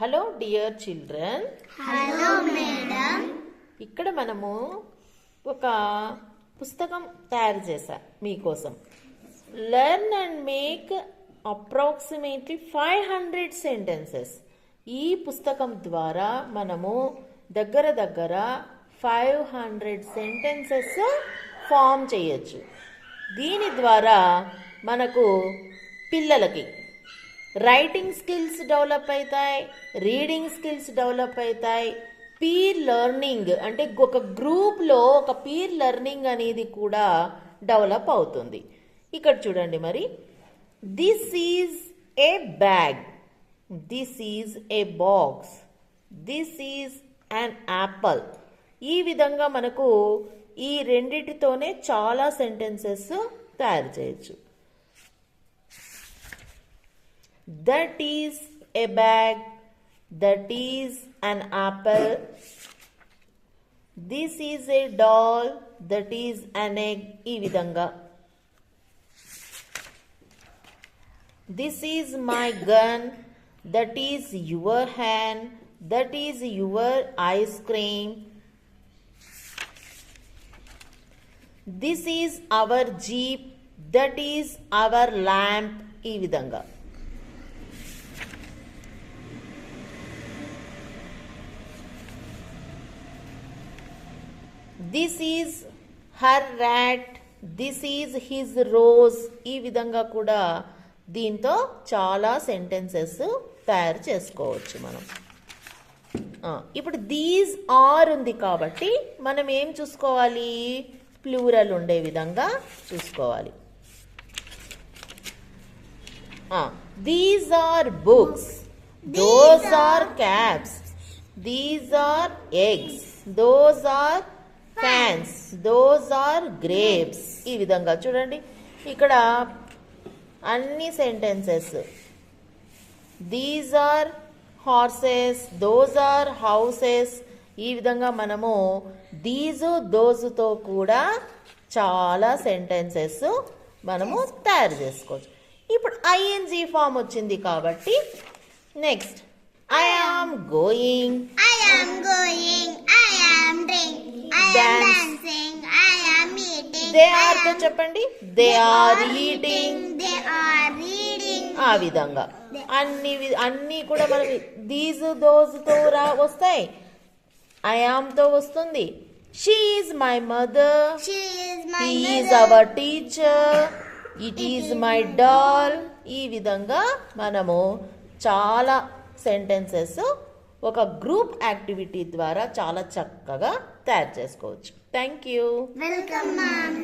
Hello dear children. Hello madam. ఇక్కడ మనము ఒక పుస్తకం తయారు చేశా మీకోసం. Learn and make approximately 500 sentences. ఈ పుస్తకం ద్వారా మనము దగ్గర 500 సెంటెన్సెస్ ఫామ్ చేయొచ్చు. దీని ద్వారా మనకు పిల్లలకి రైటింగ్ స్కిల్స్ డెవలప్ అవుతాయి, రీడింగ్ స్కిల్స్ డెవలప్ అవుతాయి, పీర్ లెర్నింగ్ అంటే ఒక గ్రూప్లో ఒక పీర్ లెర్నింగ్ అనేది కూడా డెవలప్ అవుతుంది. ఇక్కడ చూడండి మరి, this is a bag, this is a box, this is an apple. ఈ విధంగా మనకు ఈ రెండిటితోనే చాలా సెంటెన్సెస్ తయారు చేయొచ్చు. That is a bag, that is an apple, this is a doll, that is an egg. ఈ విధంగా this is my gun, that is your hand, that is your ice cream, this is our jeep, that is our lamp. ఈ విధంగా this is her rat, this is his rose. ఈ విధంగా కూడా దీంతో చాలా sentences తయారు చేసుకోవచ్చు మనం. ఇప్పుడు దీస్ ఆర్ ఉంది కాబట్టి మనం ఏం చూసుకోవాలి, ప్లూరల్ ఉండే విధంగా చూసుకోవాలి. These are books, those are caps, these are eggs, those are fans, those are grapes. ఈ విధంగా చూడండి ఇక్కడ అన్ని sentences. These are horses, those are houses. ఈ విధంగా మనము దీసు దోసుతో కూడా చాలా సెంటెన్సెస్ మనము తయారు చేసుకోవచ్చు. ఇప్పుడు ఐఎన్జీ ఫామ్ వచ్చింది కాబట్టి next I am going, I am going, I am drinking, I am dancing, I am eating, they are తో చెప్పండి, they are eating. they are reading. ఆ విధంగా అన్ని కూడా మనం దీస్ దోస్తో వస్తాయి. ఐ ఆమ్ తో వస్తుంది. She is my mother, She is my he is mother. Our teacher, it is my doll. ఈ విధంగా మనము చాలా సెంటెన్సెస్ ఒక గ్రూప్ యాక్టివిటీ ద్వారా చాలా చక్కగా తయారు చేసుకోవచ్చు. Thank you. Welcome, ma'am.